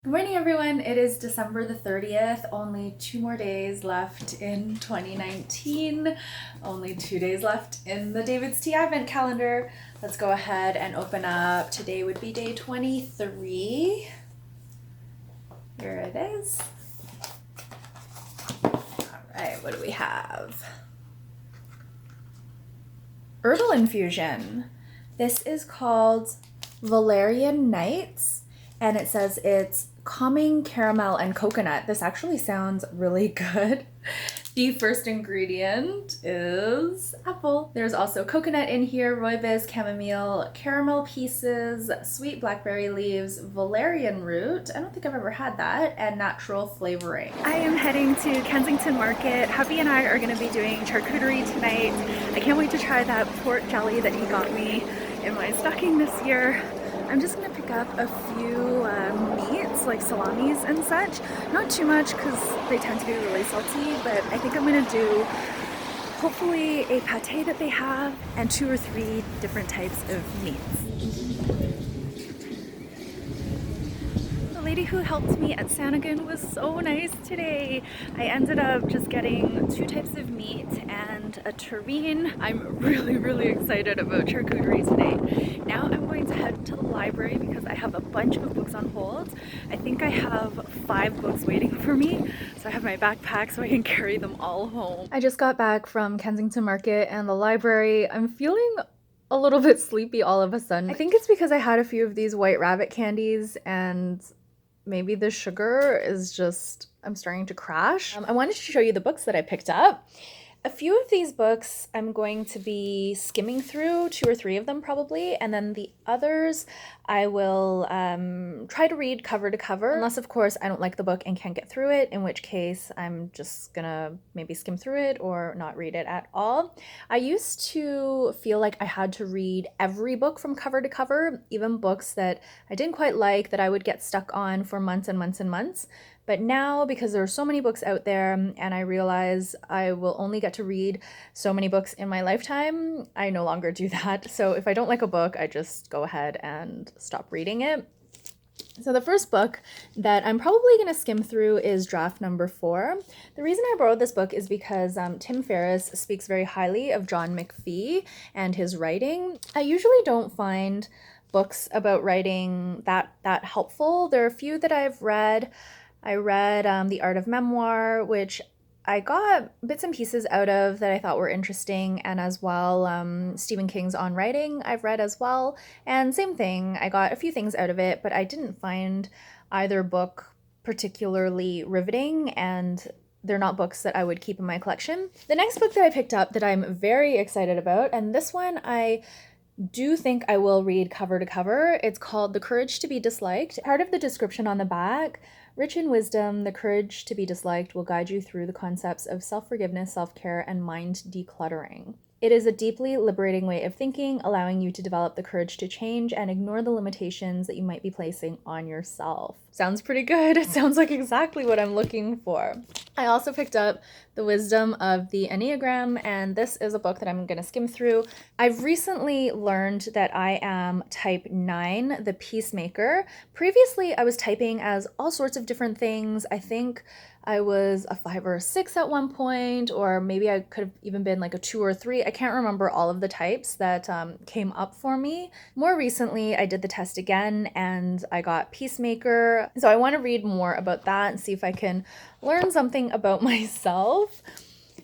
Good morning, everyone. It is December the 30th. Only 2 more days left in 2019. Only 2 days left in the David's Tea Advent calendar. Let's go ahead and open up. Today would be day 23. Here it is. All right, what do we have? Herbal infusion. This is called Valerian Nights, and it says it's calming caramel and coconut. This actually sounds really good. The first ingredient is apple. There's also coconut in here, rooibos, chamomile, caramel pieces, sweet blackberry leaves, valerian root, I don't think I've ever had that, and natural flavoring. I am heading to Kensington Market. Hubby and I are going to be doing charcuterie tonight. I can't wait to try that pork jelly that he got me in my stocking this year. I'm just gonna pick up a few meats like salamis and such. Not too much because they tend to be really salty, but I think I'm gonna do hopefully a pate that they have and 2 or 3 different types of meats. The lady who helped me at Sanagan was so nice today. I ended up just getting 2 types of meat and a terrine. I'm really excited about charcuterie today. Now I'm going to head to the library because I have a bunch of books on hold. I think I have 5 books waiting for me, so I have my backpack so I can carry them all home. I just got back from Kensington Market and the library. I'm feeling a little bit sleepy all of a sudden. I think it's because I had a few of these white rabbit candies and maybe the sugar is just, I'm starting to crash. I wanted to show you the books that I picked up. A few of these books I'm going to be skimming through, 2 or 3 of them probably, and then the others I will try to read cover to cover, unless of course I don't like the book and can't get through it, in which case I'm just gonna maybe skim through it or not read it at all. I used to feel like I had to read every book from cover to cover, even books that I didn't quite like that I would get stuck on for months and months and months. But now, because there are so many books out there and I realize I will only get to read so many books in my lifetime, I no longer do that. So if I don't like a book, I just go ahead and stop reading it. So the first book that I'm probably going to skim through is draft number 4. The reason I borrowed this book is because Tim Ferriss speaks very highly of John McPhee and his writing. I usually don't find books about writing that helpful. There are a few that I've read. I read The Art of Memoir, which I got bits and pieces out of that I thought were interesting, and as well Stephen King's On Writing I've read as well, and same thing, I got a few things out of it, but I didn't find either book particularly riveting, and they're not books that I would keep in my collection. The next book that I picked up that I'm very excited about, and this one I do think I will read cover to cover. It's called The Courage to be Disliked. Part of the description on the back, rich in wisdom, the courage to be disliked will guide you through the concepts of self-forgiveness, self-care, and mind decluttering. It is a deeply liberating way of thinking, allowing you to develop the courage to change and ignore the limitations that you might be placing on yourself. Sounds pretty good. It sounds like exactly what I'm looking for. I also picked up The Wisdom of the Enneagram, and this is a book that I'm going to skim through. I've recently learned that I am type 9, the peacemaker. Previously, I was typing as all sorts of different things. I think I was a 5 or a 6 at one point, or maybe I could have even been like a 2 or 3. I can't remember all of the types that came up for me. More recently, I did the test again and I got peacemaker. So I want to read more about that and see if I can learn something about myself.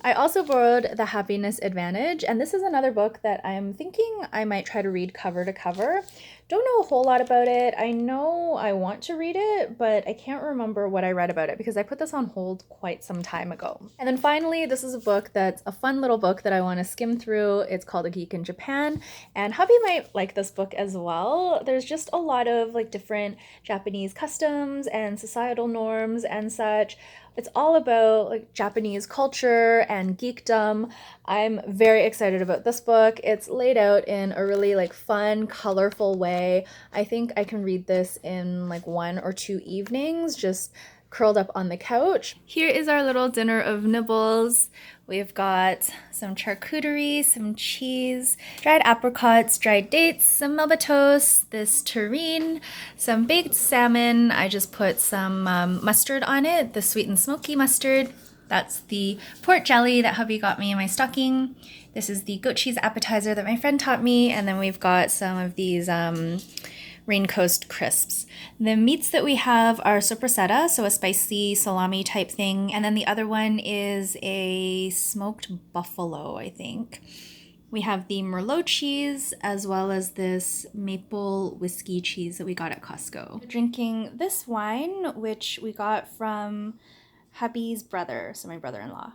I also borrowed The Happiness Advantage, and this is another book that I'm thinking I might try to read cover to cover. Don't know a whole lot about it. I know I want to read it, but I can't remember what I read about it because I put this on hold quite some time ago. And then finally, this is a book that's a fun little book that I want to skim through. It's called A Geek in Japan, and hubby might like this book as well. There's just a lot of like different Japanese customs and societal norms and such. It's all about like Japanese culture and geekdom. I'm very excited about this book. It's laid out in a really like fun, colorful way. I think I can read this in like 1 or 2 evenings, just curled up on the couch. Here is our little dinner of nibbles. We've got some charcuterie, some cheese, dried apricots, dried dates, some Melba toast, this terrine, some baked salmon. I just put some mustard on it, the sweet and smoky mustard. That's the port jelly that hubby got me in my stocking. This is the goat cheese appetizer that my friend taught me. And then we've got some of these Rain Coast crisps. The meats that we have are sopressata, so a spicy salami type thing. And then the other one is a smoked buffalo, I think. We have the Merlot cheese as well as this maple whiskey cheese that we got at Costco. Drinking this wine, which we got from hubby's brother, so my brother-in-law.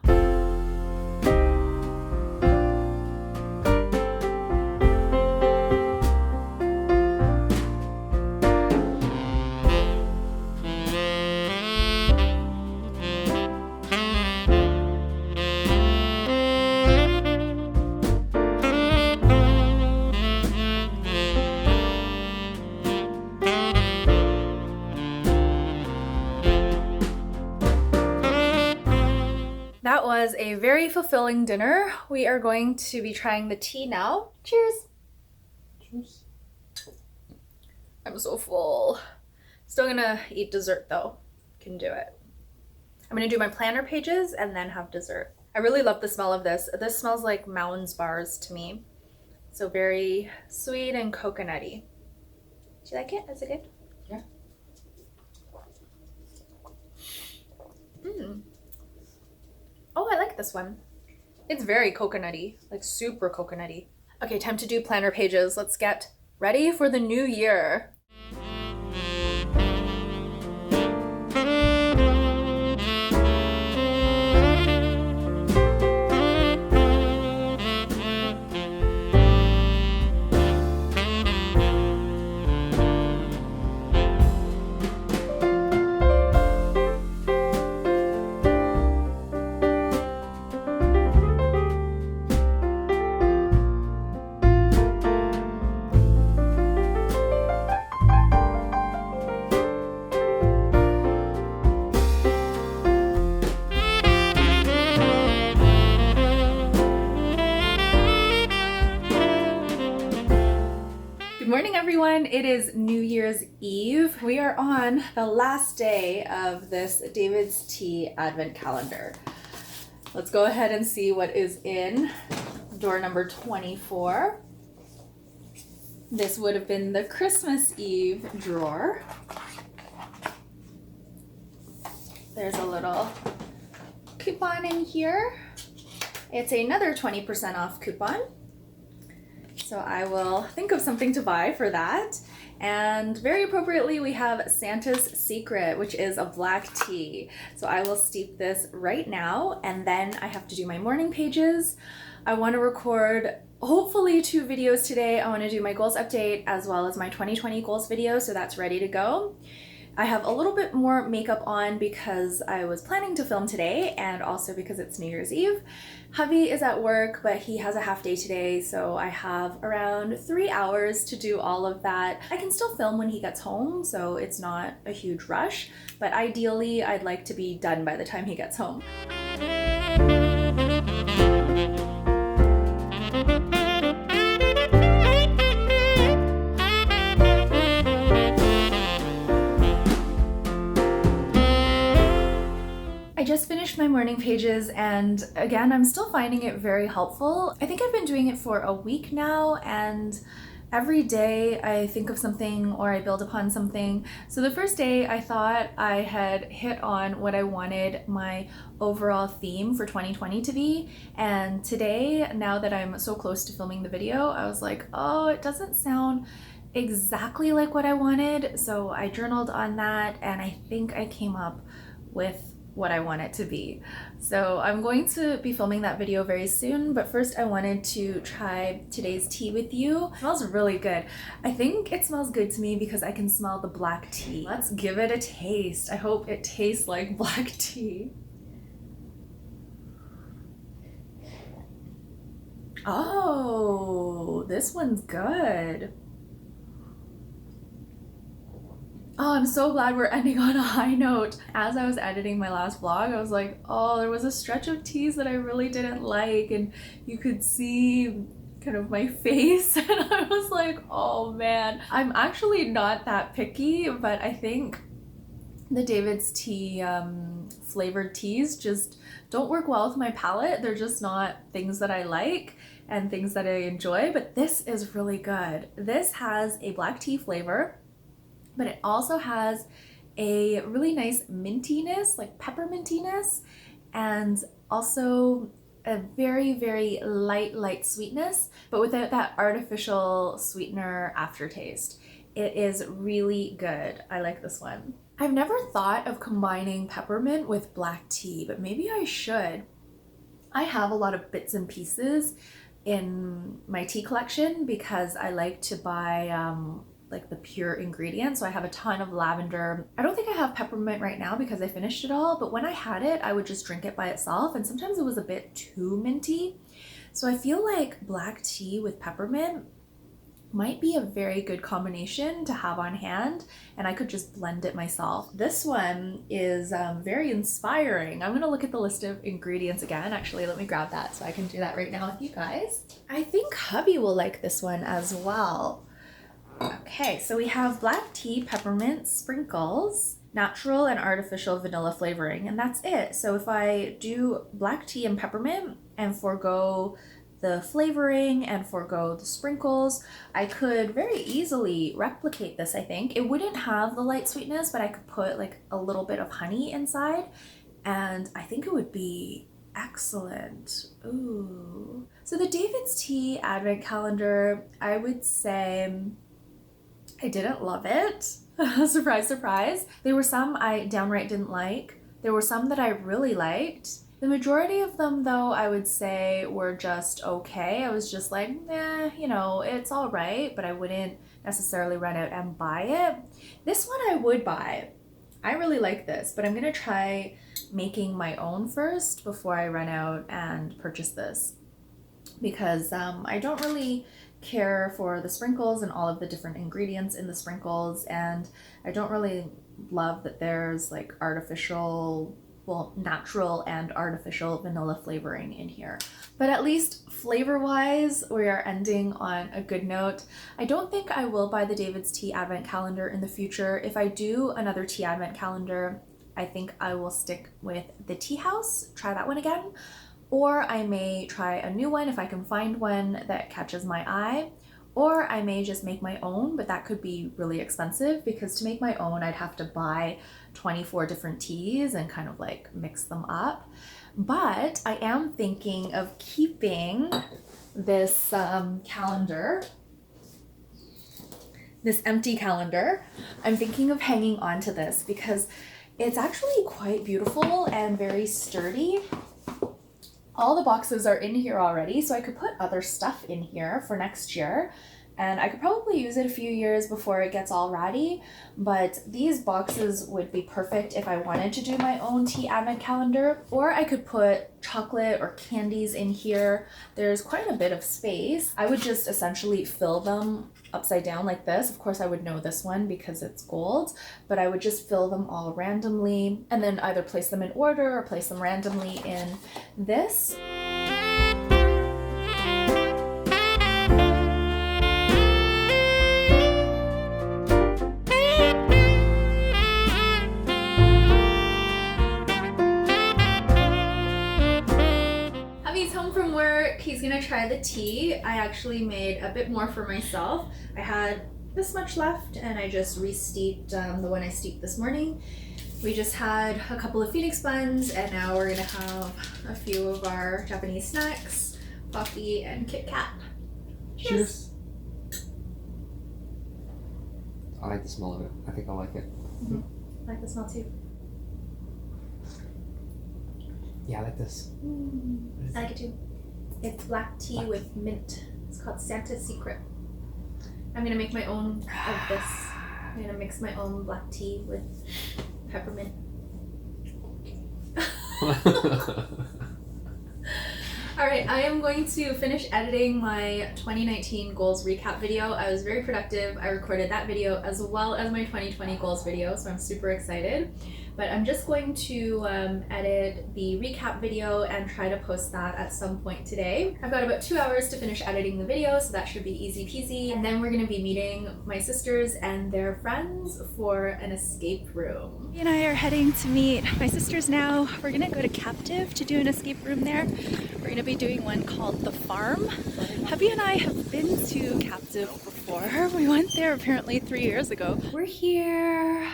That was a very fulfilling dinner. We are going to be trying the tea now. Cheers. Cheers. I'm so full. Still gonna eat dessert though. Can do it. I'm gonna do my planner pages and then have dessert. I really love the smell of this. This smells like Mounds bars to me. So very sweet and coconutty. Do you like it? Is it good? Yeah. Mmm. Oh, I like this one. It's very coconutty, like super coconutty. Okay, time to do planner pages. Let's get ready for the new year. Good morning, everyone. It is New Year's Eve. We are on the last day of this David's Tea Advent Calendar. Let's go ahead and see what is in door number 24. This would have been the Christmas Eve drawer. There's a little coupon in here. It's another 20% off coupon. So I will think of something to buy for that. And very appropriately, we have Santa's Secret, which is a black tea. So I will steep this right now, and then I have to do my morning pages. I want to record hopefully 2 videos today. I want to do my goals update as well as my 2020 goals video, so that's ready to go. I have a little bit more makeup on because I was planning to film today and also because it's New Year's Eve. Hubby is at work, but he has a half day today, so I have around 3 hours to do all of that. I can still film when he gets home, so it's not a huge rush, but ideally I'd like to be done by the time he gets home. I just finished my morning pages, and again, I'm still finding it very helpful. I think I've been doing it for a week now, and every day I think of something or I build upon something. So the first day I thought I had hit on what I wanted my overall theme for 2020 to be, and today, now that I'm so close to filming the video, I was like, oh, it doesn't sound exactly like what I wanted. So I journaled on that, and I think I came up with what I want it to be. So I'm going to be filming that video very soon, but first I wanted to try today's tea with you. It smells really good. I think it smells good to me because I can smell the black tea. Let's give it a taste. I hope it tastes like black tea. Oh, this one's good. Oh, I'm so glad we're ending on a high note. As I was editing my last vlog, I was like, oh, there was a stretch of teas that I really didn't like, and you could see kind of my face, and I was like, oh man. I'm actually not that picky, but I think the David's tea flavored teas just don't work well with my palate. They're just not things that I like and things that I enjoy, but this is really good. This has a black tea flavor, but it also has a really nice mintiness, like peppermintiness, and also a very, very light sweetness, but without that artificial sweetener aftertaste. It is really good. I like this one. I've never thought of combining peppermint with black tea, but maybe I should. I have a lot of bits and pieces in my tea collection because I like to buy like the pure ingredients. So I have a ton of lavender. I don't think I have peppermint right now because I finished it all, but when I had it, I would just drink it by itself, and sometimes it was a bit too minty. So I feel like black tea with peppermint might be a very good combination to have on hand, and I could just blend it myself. This one is very inspiring. I'm gonna look at the list of ingredients again. Actually, let me grab that so I can do that right now with you guys. I think hubby will like this one as well. Okay, so we have black tea, peppermint, sprinkles, natural and artificial vanilla flavoring, and that's it. So if I do black tea and peppermint and forego the flavoring and forego the sprinkles, I could very easily replicate this, I think. It wouldn't have the light sweetness, but I could put like a little bit of honey inside, and I think it would be excellent. Ooh. So the David's Tea Advent Calendar, I would say I didn't love it. Surprise, surprise. There were some I downright didn't like. There were some that I really liked. The majority of them, though, I would say were just okay. I was just like, nah, you know, it's all right, but I wouldn't necessarily run out and buy it. This one I would buy. I really like this, but I'm gonna try making my own first before I run out and purchase this, because I don't really care for the sprinkles and all of the different ingredients in the sprinkles, and I don't really love that there's like artificial, well, natural and artificial vanilla flavoring in here. But at least flavor-wise, we are ending on a good note. I don't think I will buy the David's Tea Advent Calendar in the future. If I do another tea Advent Calendar, I think I will stick with the Tea House, try that one again. Or I may try a new one if I can find one that catches my eye. Or I may just make my own, but that could be really expensive because to make my own, I'd have to buy 24 different teas and kind of like mix them up. But I am thinking of keeping this calendar, this empty calendar. I'm thinking of hanging on to this because it's actually quite beautiful and very sturdy. All the boxes are in here already, so I could put other stuff in here for next year, and I could probably use it a few years before it gets all ratty, but these boxes would be perfect if I wanted to do my own tea advent calendar, or I could put chocolate or candies in here. There's quite a bit of space. I would just essentially fill them upside down like this. Of course, I would know this one because it's gold, but I would just fill them all randomly and then either place them in order or place them randomly in this. He's gonna try the tea. I actually made a bit more for myself. I had this much left and I just re-steeped the one I steeped this morning. We just had a couple of Phoenix buns and now we're gonna have a few of our Japanese snacks, coffee and Kit Kat. Cheers. I like the smell of it. I think I like it. Mm-hmm. I like the smell too. Yeah, I like this. I like it too. It's black tea with mint. It's called Santa's Secret. I'm gonna make my own of this. I'm gonna mix my own black tea with peppermint. Alright, I am going to finish editing my 2019 goals recap video. I was very productive. I recorded that video as well as my 2020 goals video, so I'm super excited. But I'm just going to edit the recap video and try to post that at some point today. I've got about 2 hours to finish editing the video, so that should be easy peasy. And then we're gonna be meeting my sisters and their friends for an escape room. He and I are heading to meet my sisters now. We're gonna go to Captive to do an escape room there. We're gonna be doing one called The Farm. Hubby and I have been to Captive before. We went there apparently 3 years ago. We're here.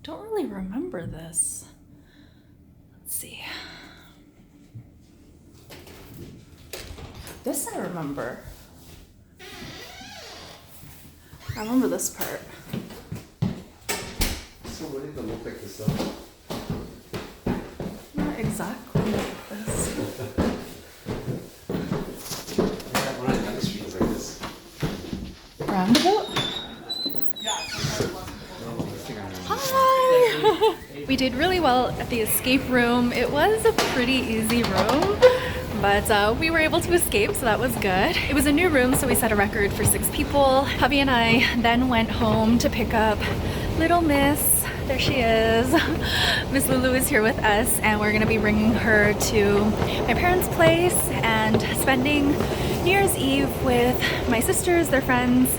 Don't really remember this. Let's see. This I remember. I remember this part. So what did it look like this though? Not exactly like this. One of the other streets like this. Roundabout? Hi! We did really well at the escape room. It was a pretty easy room, but we were able to escape, so that was good. It was a new room, so we set a record for 6 people. Hubby and I then went home to pick up little Miss. There she is. Miss Lulu is here with us, and we're gonna be bringing her to my parents' place and spending New Year's Eve with my sisters, their friends,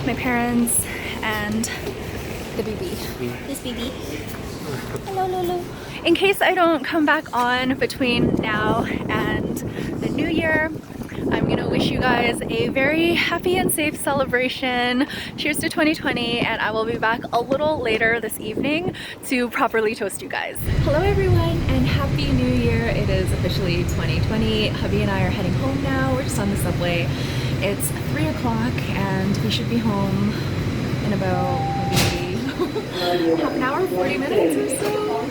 my parents, and the baby. This baby. Hello, Lulu. In case I don't come back on between now and the new year, I'm gonna wish you guys a very happy and safe celebration. Cheers to 2020, and I will be back a little later this evening to properly toast you guys. Hello everyone, and happy new year. It is officially 2020. Hubby and I are heading home now. We're just on the subway. It's 3 o'clock and we should be home in about maybe half an hour, 40 minutes or so.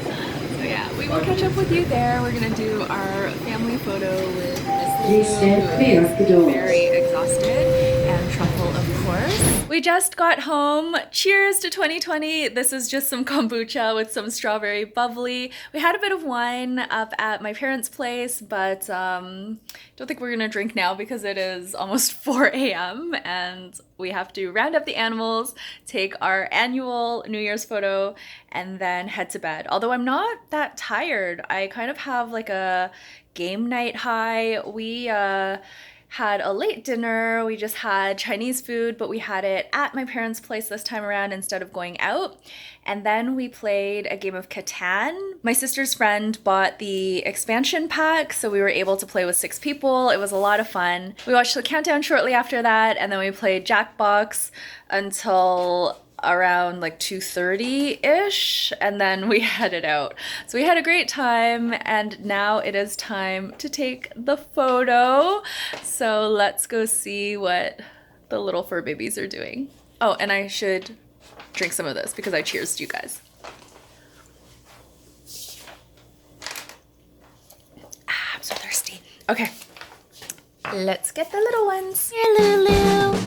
So yeah, we will catch up with you there. We're gonna do our family photo with Miss Lulu, who is very exhausted, and Truffle, of course. We just got home. Cheers to 2020. This is just some kombucha with some strawberry bubbly. We had a bit of wine up at my parents' place, but don't think we're gonna drink now because it is almost 4 a.m. and we have to round up the animals, take our annual New Year's photo, and then head to bed. Although I'm not that tired. I kind of have like a game night high. We had a late dinner. We just had Chinese food, but we had it at my parents' place this time around instead of going out. And then we played a game of Catan. My sister's friend bought the expansion pack, so we were able to play with 6 people. It was a lot of fun. We watched the countdown shortly after that, and then we played Jackbox until around like 2:30-ish, and then we headed out. So we had a great time, and now it is time to take the photo. So let's go see what the little fur babies are doing. Oh, and I should drink some of this because I cheers to you guys. Ah, I'm so thirsty. Okay, let's get the little ones. Here, Lulu.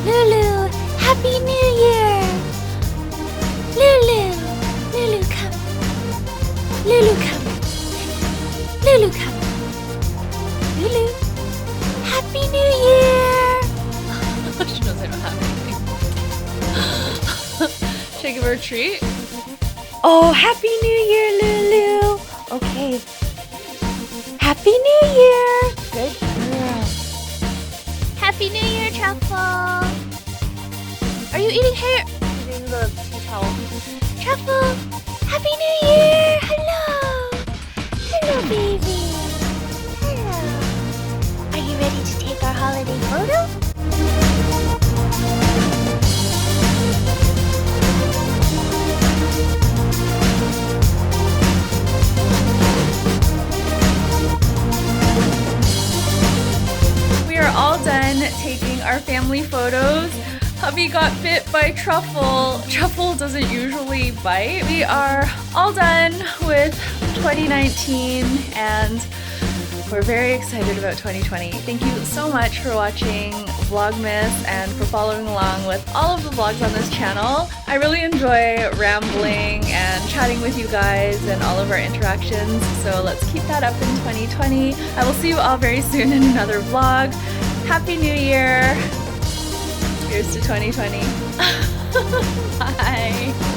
Lulu, Happy New Year. Lulu, Lulu, come. Lulu, come. Lulu, come. Lulu, Happy New Year. She knows I don't have anything. Should I give her a treat? Oh, Happy New Year, Lulu. Okay. Happy New Year. Good girl. Happy New Year, Truffle. Are you eating hair? Eating the tea towel. Truffle, Happy New Year. Hello. Hello, baby. Hello. Are you ready to take our holiday photo? We are all done taking our family photos. Hubby got bit by Truffle. Truffle doesn't usually bite. We are all done with 2019 and we're very excited about 2020. Thank you so much for watching. Vlogmas and for following along with all of the vlogs on this channel. I really enjoy rambling and chatting with you guys and all of our interactions, so let's keep that up in 2020. I will see you all very soon in another vlog. Happy New Year! Here's to 2020. Bye!